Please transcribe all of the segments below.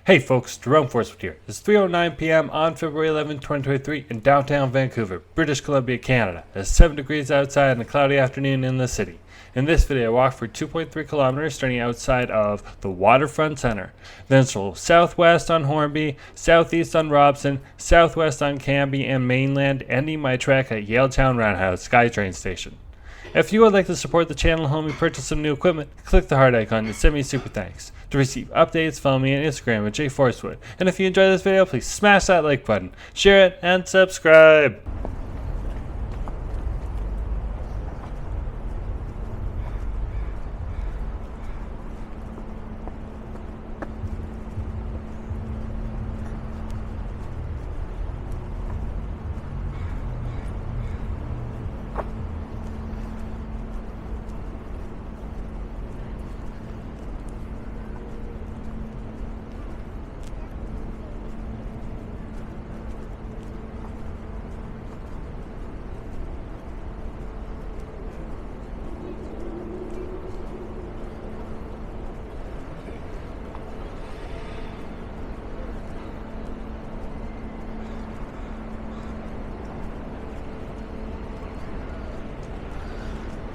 Hey folks, Jerome Forestwood here. It's 3:09 p.m. on February 11, 2023 in downtown Vancouver, British Columbia, Canada. It's 7 degrees outside and a cloudy afternoon in the city. In this video, I walked for 2.3 kilometers starting outside of the Waterfront Center. Then stroll southwest on Hornby, southeast on Robson, southwest on Cambie and Mainland, ending my trek at Yaletown-Roundhouse SkyTrain Station. If you would like to support the channel and help me purchase some new equipment, click the heart icon and send me super thanks. To receive updates, follow me on Instagram at jforestwood. And if you enjoyed this video, please smash that like button, share it, and subscribe.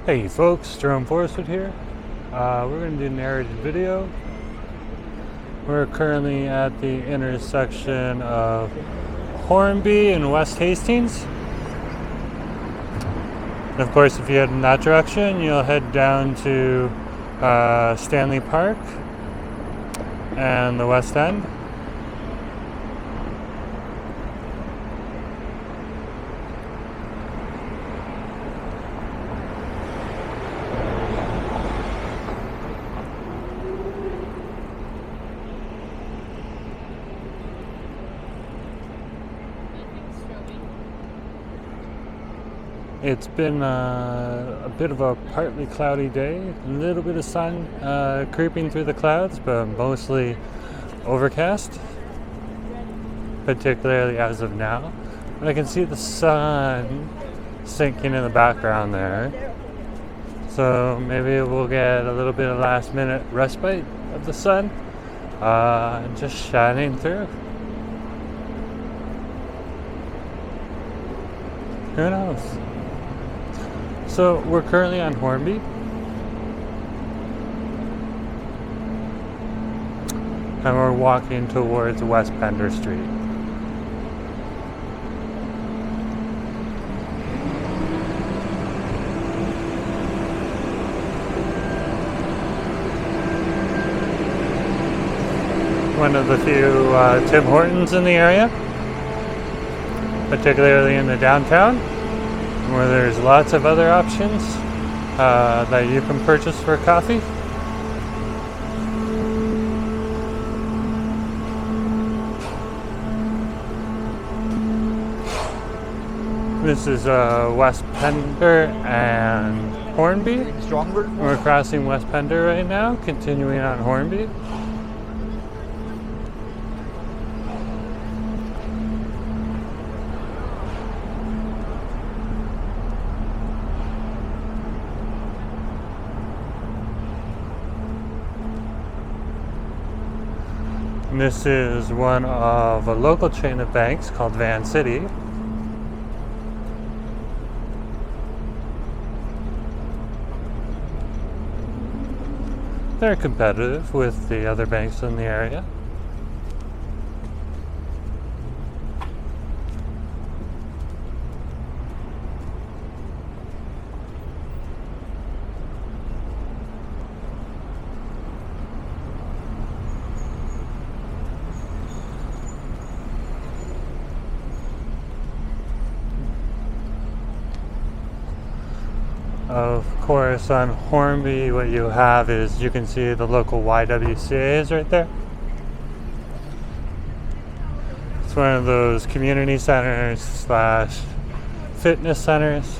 Hey folks, Jerome Forestwood here. We're going to do a narrated video. We're currently at the intersection of Hornby and West Hastings. And of course, if you head in that direction, you'll head down to Stanley Park and the West End. It's been a bit of a partly cloudy day, a little bit of sun creeping through the clouds, but mostly overcast, particularly as of now. And I can see the sun sinking in the background there. So maybe we'll get a little bit of last minute respite of the sun just shining through. Who knows? So we're currently on Hornby. And we're walking towards West Pender Street. One of the few Tim Hortons in the area, particularly in the downtown, where there's lots of other options that you can purchase for coffee. This is West Pender and Hornby. We're crossing West Pender right now, continuing on Hornby. This is one of a local chain of banks called Van City. They're competitive with the other banks in the area. Of course, on Hornby, what you have is you can see the local YWCAs right there. It's one of those community centers slash fitness centers.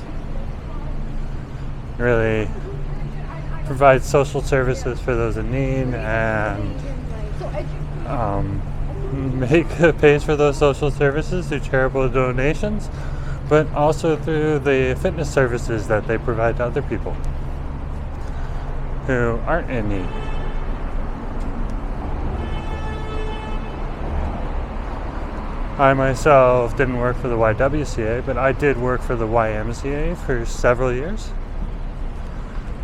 Really provides social services for those in need and pays for those social services through charitable donations, but also through the fitness services that they provide to other people who aren't in need. I myself didn't work for the YWCA, but I did work for the YMCA for several years.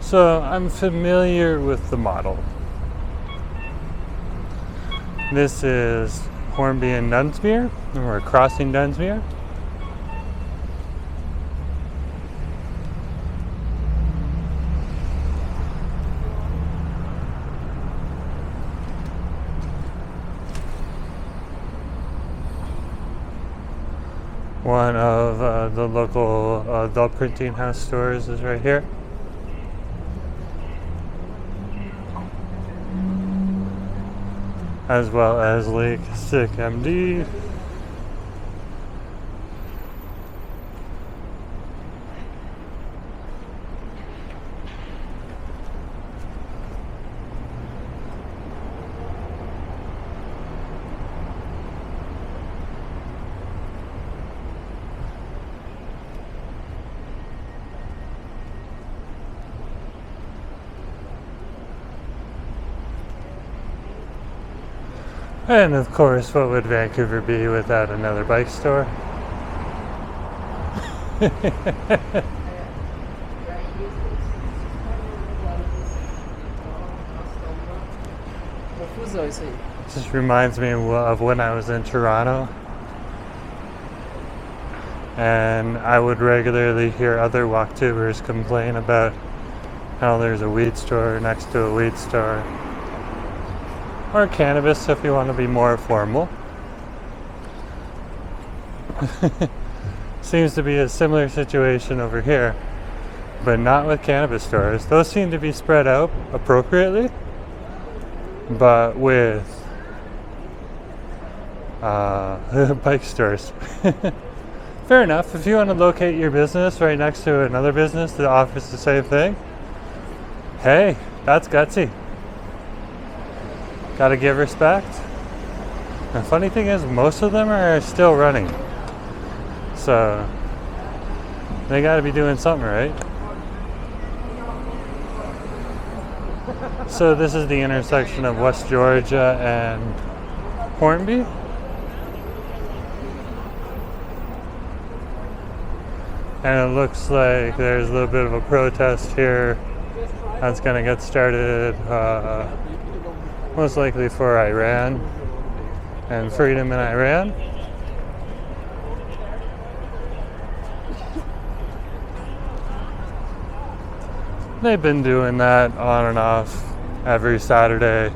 So I'm familiar with the model. This is Hornby and Dunsmuir, and we're crossing Dunsmuir. One of the local adult printing house stores is right here. As well as Lake Sick MD. And of course, what would Vancouver be without another bike store? Just reminds me of when I was in Toronto. And I would regularly hear other walktubers complain about how there's a weed store next to a weed store. Or cannabis if you want to be more formal. Seems to be a similar situation over here, but not with cannabis stores. Those seem to be spread out appropriately, but with bike stores. Fair enough. If you want to locate your business right next to another business that offers the same thing, hey, that's gutsy. Gotta give respect. The funny thing is, most of them are still running. So, they gotta be doing something right. So this is the intersection of West Georgia and Hornby. And it looks like there's a little bit of a protest here that's gonna get started most likely for Iran and freedom in Iran. They've been doing that on and off every Saturday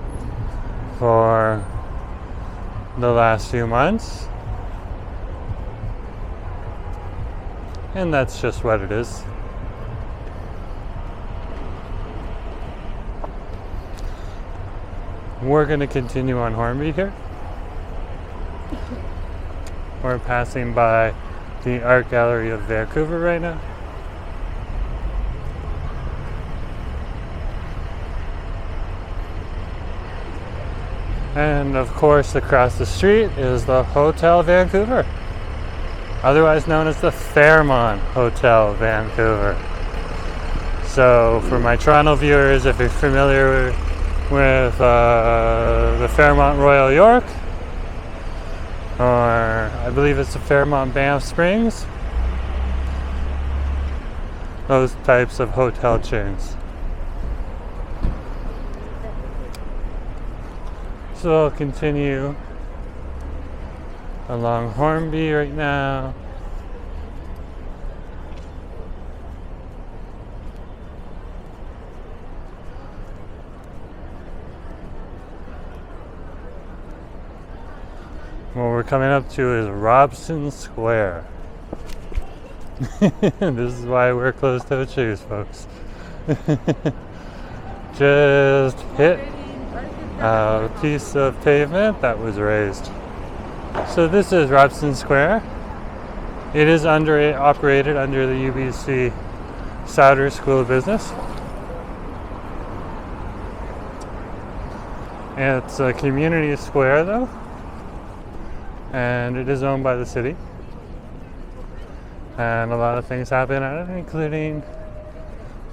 for the last few months. And that's just what it is. We're going to continue on Hornby here. We're passing by the Art Gallery of Vancouver right now. And of course, across the street is the Hotel Vancouver, otherwise known as the Fairmont Hotel Vancouver. So for my Toronto viewers, if you're familiar with the Fairmont Royal York, or I believe it's the Fairmont Banff Springs, those types of hotel chains. So I'll continue along Hornby right now. What we're coming up to is Robson Square. This is why we're closed-toed shoes, folks. Just hit a piece of pavement that was raised. So this is Robson Square. It is operated under the UBC Sauder School of Business. It's a community square though, and it is owned by the city. And a lot of things happen at it, including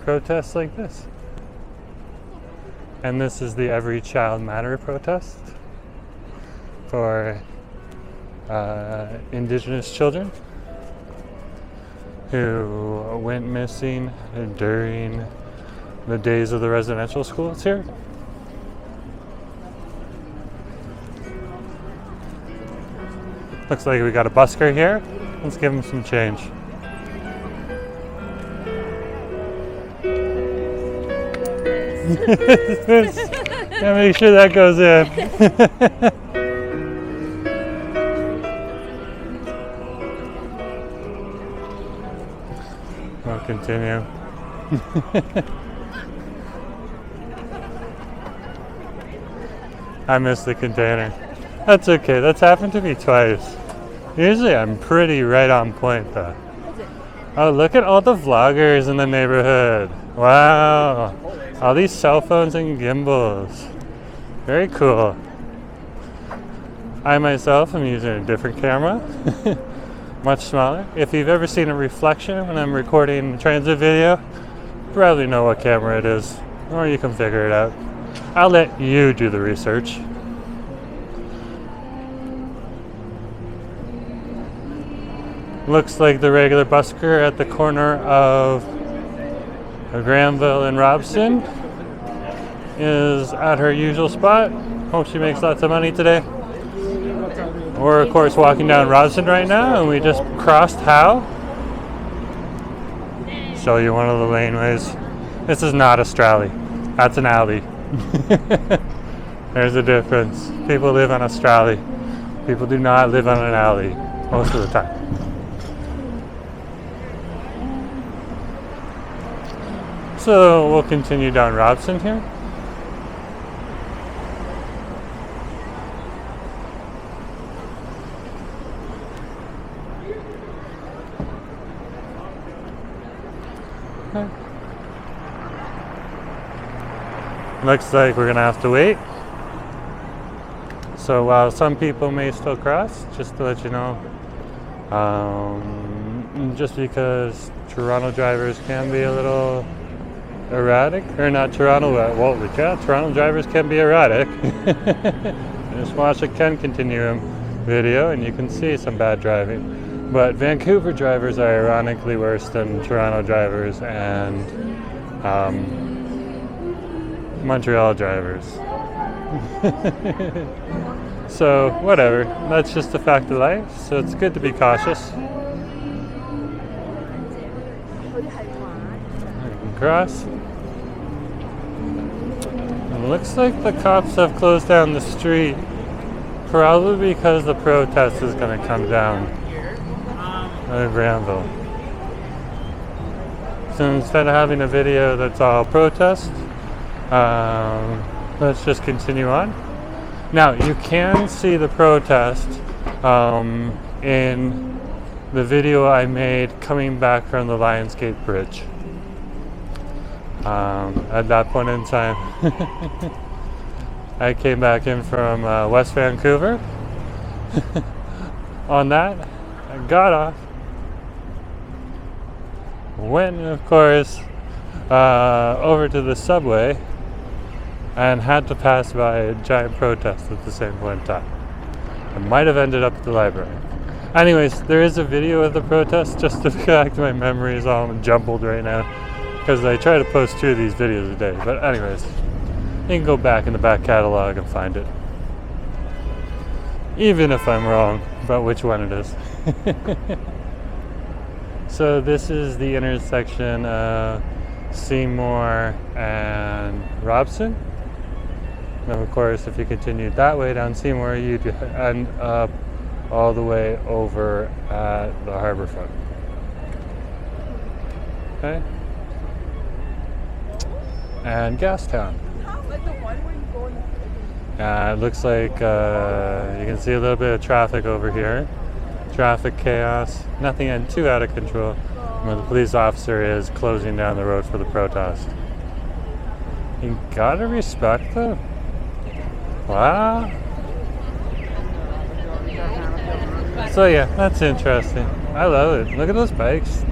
protests like this. And this is the Every Child Matter protest for Indigenous children who went missing during the days of the residential schools here. Looks like we got a busker here. Let's give him some change. Gotta make sure that goes in. We'll continue. I missed the container. That's okay. That's happened to me twice. Usually I'm pretty right on point though. Oh, look at all the vloggers in the neighborhood. Wow. All these cell phones and gimbals. Very cool. I myself am using a different camera. Much smaller. If you've ever seen a reflection when I'm recording a transit video, you probably know what camera it is. Or you can figure it out. I'll let you do the research. Looks like the regular busker at the corner of Granville and Robson is at her usual spot. Hope she makes lots of money today. We're of course walking down Robson right now, and we just crossed Howe. Show you one of the laneways. This is not a strally. That's an alley. There's a difference. People live on a strally. People do not live on an alley most of the time. So we'll continue down Robson here. Okay. Looks like we're gonna have to wait. So while some people may still cross, just to let you know, just because Toronto drivers can be a little erratic, or not Toronto, well, yeah, Toronto drivers can be erratic. Just watch a Ken Continuum video and you can see some bad driving. But Vancouver drivers are ironically worse than Toronto drivers and Montreal drivers. So, whatever. That's just a fact of life, so it's good to be cautious. Cross. It looks like the cops have closed down the street, probably because the protest is going to come down at Granville. So instead of having a video that's all protest, let's just continue on. Now you can see the protest in the video I made coming back from the Lionsgate Bridge. At that point in time, I came back in from West Vancouver. On that, I got off, went of course over to the subway, and had to pass by a giant protest at the same point in time. I might have ended up at the library. Anyways, there is a video of the protest, just the fact my memory is all jumbled right now, because I try to post 2 of these videos a day. But anyways, you can go back in the back catalog and find it. Even if I'm wrong about which one it is. So this is the intersection of Seymour and Robson. And of course, if you continued that way down Seymour, you'd end up all the way over at the Harbourfront. Okay. And Gastown. It looks like you can see a little bit of traffic over here. Traffic chaos. Nothing too out of control. Where the police officer is closing down the road for the protest. You gotta respect them. Wow. So yeah, that's interesting. I love it. Look at those bikes.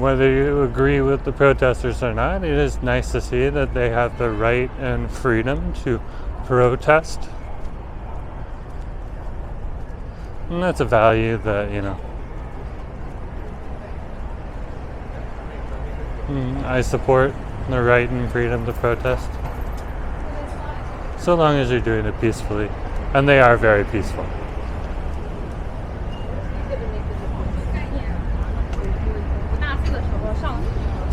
whether you agree with the protesters or not, it is nice to see that they have the right and freedom to protest. And that's a value that, I support the right and freedom to protest. So long as you're doing it peacefully. And they are very peaceful.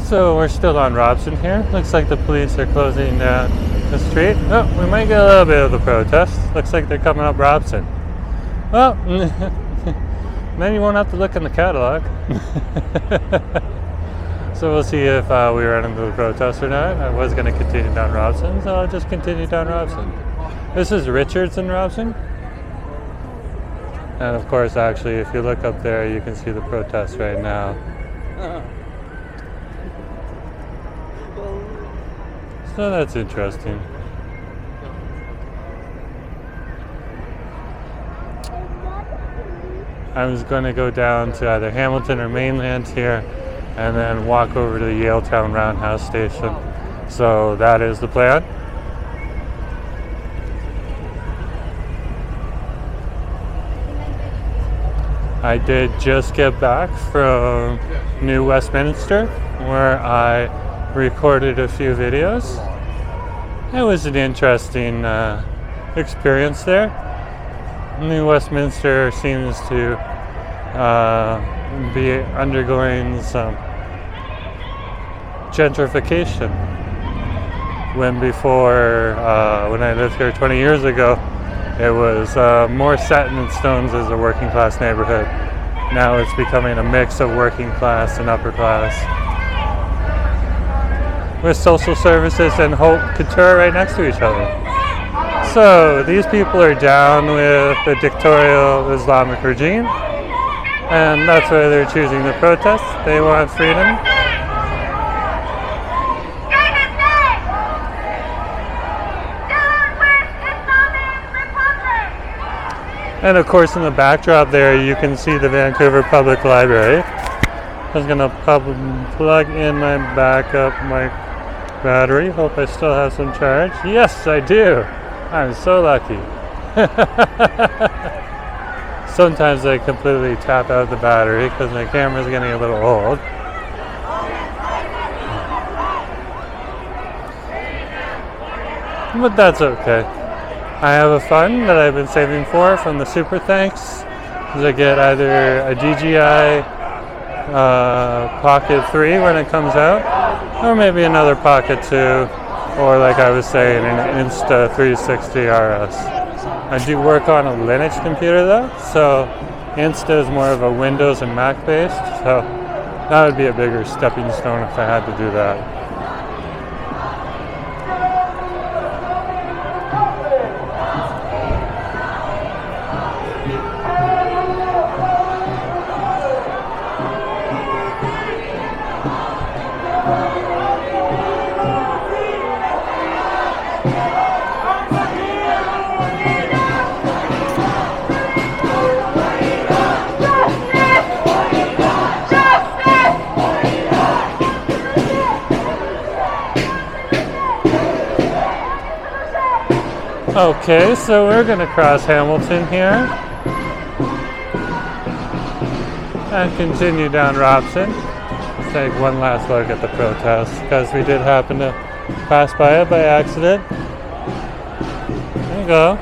So we're still on Robson here. Looks like the police are closing down the street. Oh, we might get a little bit of the protest. Looks like they're coming up Robson. Well, then you won't have to look in the catalog. So we'll see if we run into the protest or not. I was going to continue down Robson, so I'll just continue down Robson. This is Richards and Robson. And of course, actually, if you look up there, you can see the protest right now. So that's interesting. I was going to go down to either Hamilton or Mainland here and then walk over to the Yaletown-Roundhouse station. So that is the plan. I did just get back from New Westminster, where I recorded a few videos. It was an interesting experience there. New Westminster seems to be undergoing some gentrification. When I lived here 20 years ago, it was more set in stones as a working class neighborhood. Now it's becoming a mix of working class and upper class, with social services and haute couture right next to each other. So these people are down with the dictatorial Islamic regime, and that's why they're choosing to protest. They want freedom. And of course, in the backdrop there, you can see the Vancouver Public Library. I was gonna plug in my backup mic battery. Hope I still have some charge. Yes, I do. I'm so lucky. Sometimes I completely tap out the battery because my camera's getting a little old. But that's okay. I have a fund that I've been saving for from the Super Thanks to get either a DJI Pocket 3 when it comes out, or maybe another Pocket 2, or like I was saying, an Insta360 RS. I do work on a Linux computer though, so Insta is more of a Windows and Mac based, so that would be a bigger stepping stone if I had to do that. Okay, so we're going to cross Hamilton here and continue down Robson. Let's take one last look at the protest because we did happen to pass by it by accident. There you go.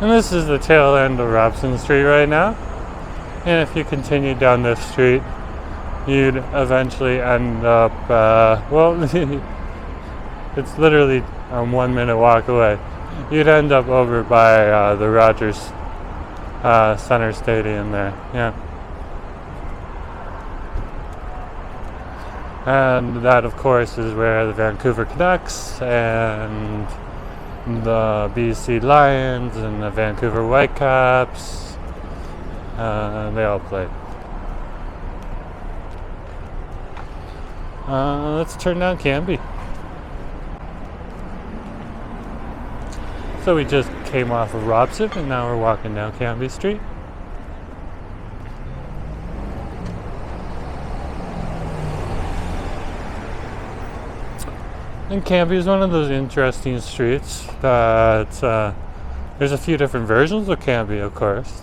And this is the tail end of Robson Street right now. And if you continue down this street, you'd eventually end up, it's literally a 1 minute walk away. You'd end up over by the Rogers Center Stadium there, yeah. And that, of course, is where the Vancouver Canucks and the BC Lions and the Vancouver Whitecaps, they all play. Let's turn down Canby. So we just came off of Robson and now we're walking down Canby Street. And Canby is one of those interesting streets that there's a few different versions of Canby, of course.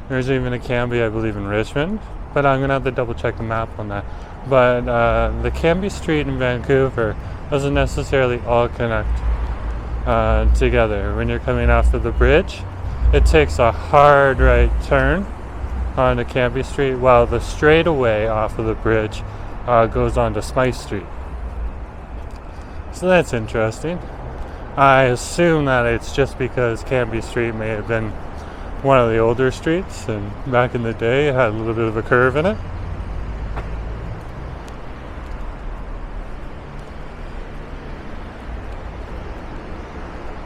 There's even a Canby, I believe, in Richmond, but I'm gonna have to double check the map on that. But the Canby Street in Vancouver doesn't necessarily all connect together. When you're coming off of the bridge, it takes a hard right turn onto Canby Street, while the straightaway off of the bridge goes onto Smythe Street. So that's interesting. I assume that it's just because Canby Street may have been one of the older streets, and back in the day it had a little bit of a curve in it.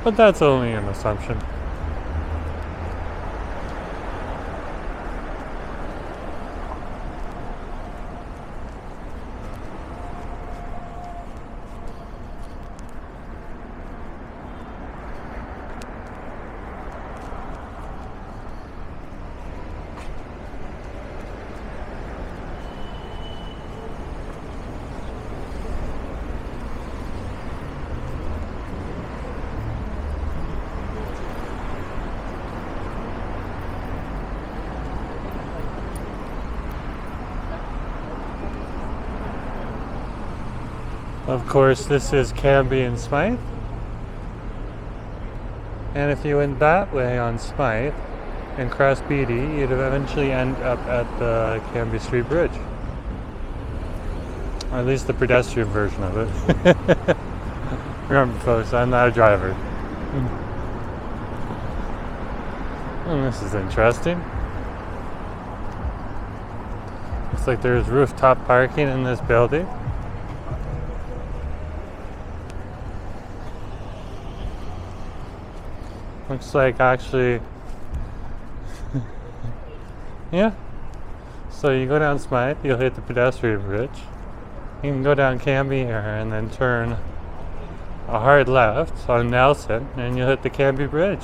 But that's only an assumption. Of course, this is Canby and Smythe. And if you went that way on Smythe and cross Beatty, you'd eventually end up at the Canby Street Bridge. Or at least the pedestrian version of it. Remember, folks, I'm not a driver. Oh, this is interesting. Looks like there's rooftop parking in this building. Looks like actually, yeah. So you go down Smythe, you'll hit the pedestrian bridge. You can go down Canby here and then turn a hard left on Nelson and you'll hit the Canby Bridge.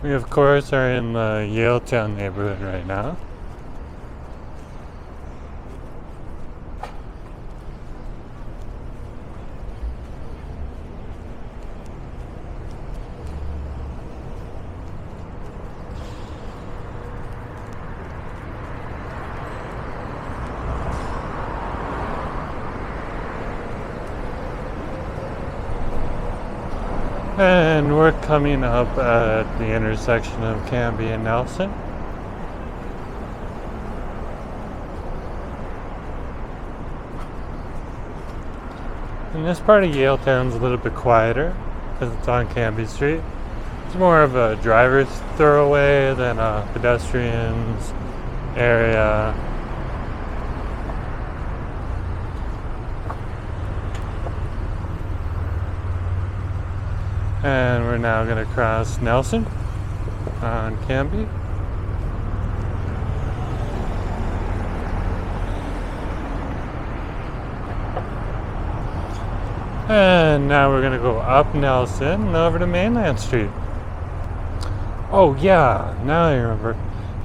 We of course are in the Yaletown neighborhood right now. And we're coming up at the intersection of Canby and Nelson. And this part of Yaletown's a little bit quieter because it's on Canby Street. It's more of a driver's thoroughway than a pedestrians area. And we're now going to cross Nelson on Canby. And now we're going to go up Nelson and over to Mainland Street. Oh yeah, now I remember.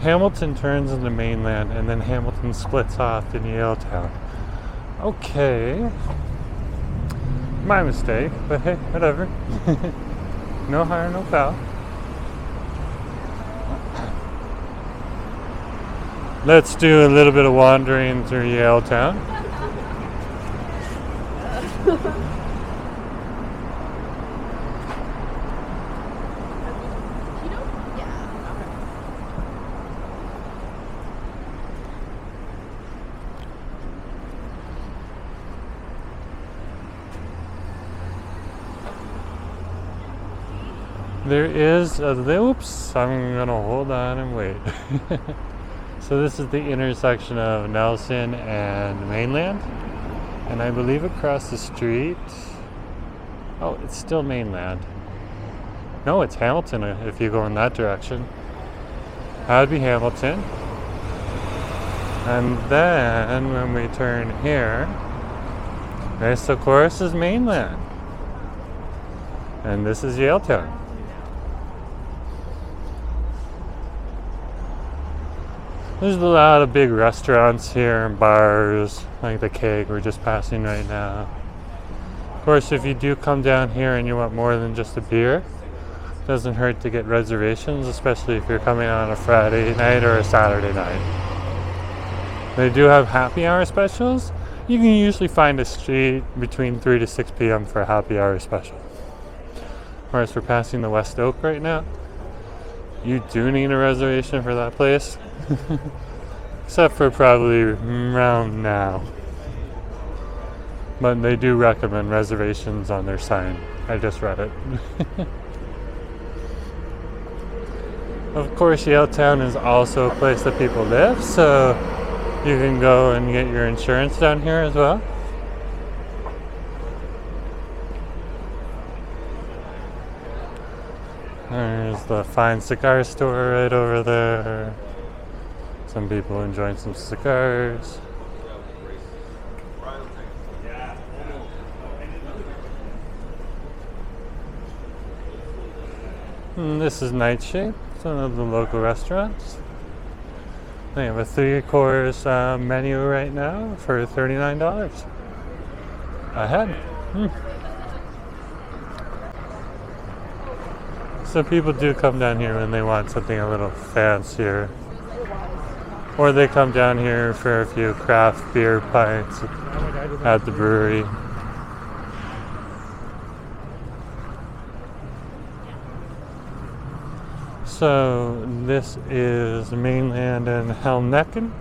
Hamilton turns into Mainland and then Hamilton splits off in Yaletown. Okay. My mistake, but hey, whatever. No harm, no foul. Let's do a little bit of wandering through Yaletown. There is a, oops, I'm gonna hold on and wait. So this is the intersection of Nelson and Mainland. And I believe across the street... Oh, it's still Mainland. No, it's Hamilton if you go in that direction. That would be Hamilton. And then when we turn here, this of course is Mainland. And this is Yaletown. There's a lot of big restaurants here and bars, like the Keg we're just passing right now. Of course, if you do come down here and you want more than just a beer, it doesn't hurt to get reservations, especially if you're coming on a Friday night or a Saturday night. They do have happy hour specials. You can usually find a street between 3 to 6 p.m. for a happy hour special. Of course, we're passing the West Oak right now. You do need a reservation for that place. Except for probably around now. But they do recommend reservations on their sign. I just read it. Of course, Yaletown is also a place that people live, so you can go and get your insurance down here as well. There's the fine cigar store right over there. Some people enjoying some cigars. And this is Nightshade. It's one of the local restaurants. They have a 3-course menu right now for $39 a head. So people do come down here when they want something a little fancier. Or they come down here for a few craft beer pints at the brewery. So this is Mainland and Helmnecken.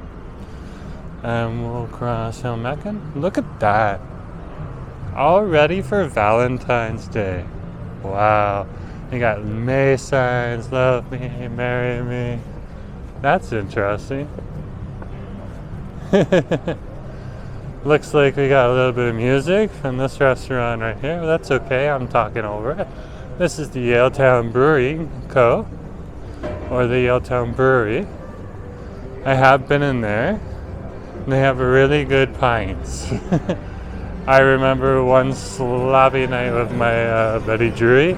And we'll cross Helmnecken. Look at that. All ready for Valentine's Day. Wow. They got May signs, love me, marry me. That's interesting. Looks like we got a little bit of music from this restaurant right here. That's okay, I'm talking over it. This is the Yaletown Brewery Co. Or the Yaletown Brewery. I have been in there. And they have really good pints. I remember one sloppy night with my buddy Drury.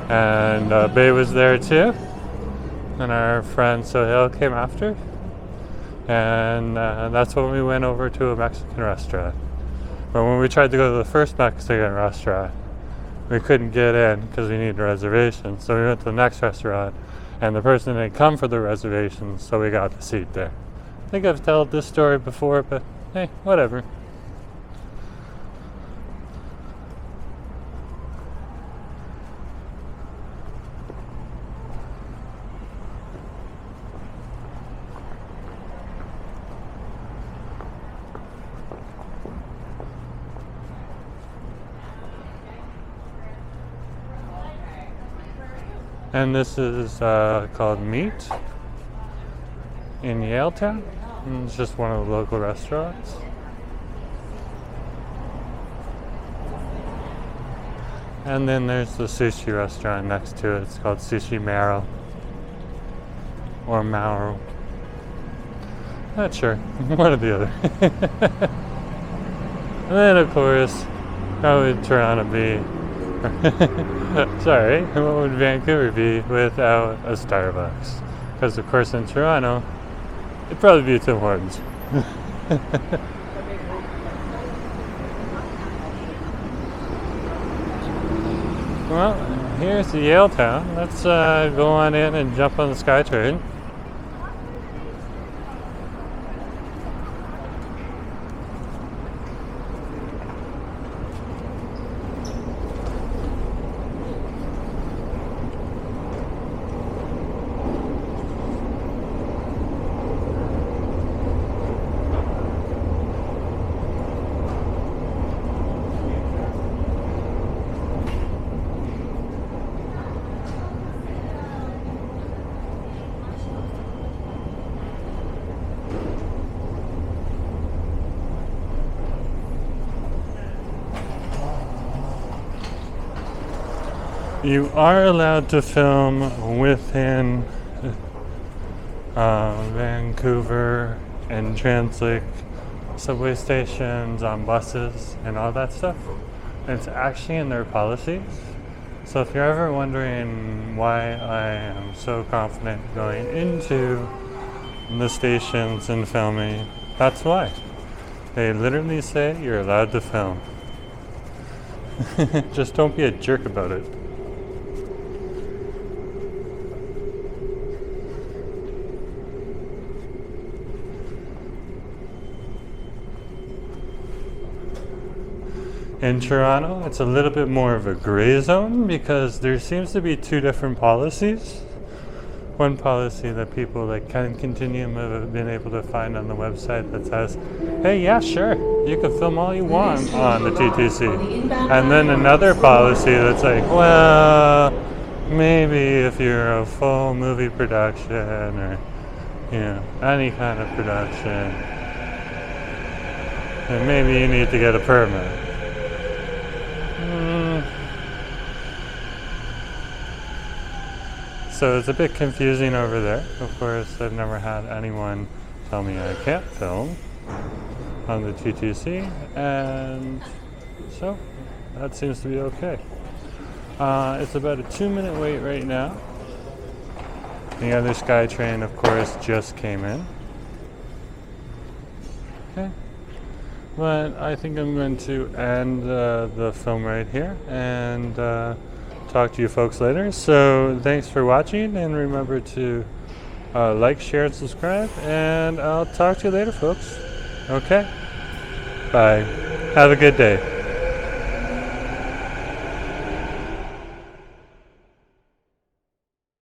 And Bay was there too. And our friend Sohail came after. And that's when we went over to a Mexican restaurant. But when we tried to go to the first Mexican restaurant, we couldn't get in because we needed a reservation. So we went to the next restaurant, and the person didn't come for the reservation, so we got the seat there. I think I've told this story before, but hey, whatever. And this is called Meat in Yaletown. And it's just one of the local restaurants. And then there's the sushi restaurant next to it. It's called Sushi Maro. Or Mauro. Not sure. One or the other. And then of course, how would Toronto be? Sorry, what would Vancouver be without a Starbucks? Because of course in Toronto, it'd probably be Tim Hortons. Well, here's the Yaletown. Let's go on in and jump on the SkyTrain. You are allowed to film within Vancouver and Trans-Lake subway stations, on buses, and all that stuff. And it's actually in their policies. So if you're ever wondering why I am so confident going into the stations and filming, that's why. They literally say you're allowed to film. Just don't be a jerk about it. In Toronto, it's a little bit more of a gray zone because there seems to be two different policies. One policy that people like Ken Continuum have been able to find on the website that says, hey, yeah, sure, you can film all you want on the TTC. And then another policy that's like, well, maybe if you're a full movie production or, you know, any kind of production, then maybe you need to get a permit. So it's a bit confusing over there. Of course, I've never had anyone tell me I can't film on the TTC, and so that seems to be okay. It's about a 2-minute wait right now. The other SkyTrain, of course, just came in. Okay. But I think I'm going to end the film right here and talk to you folks later. So thanks for watching, and remember to like, share, and subscribe, and I'll talk to you later, folks. Okay? Bye. Have a good day.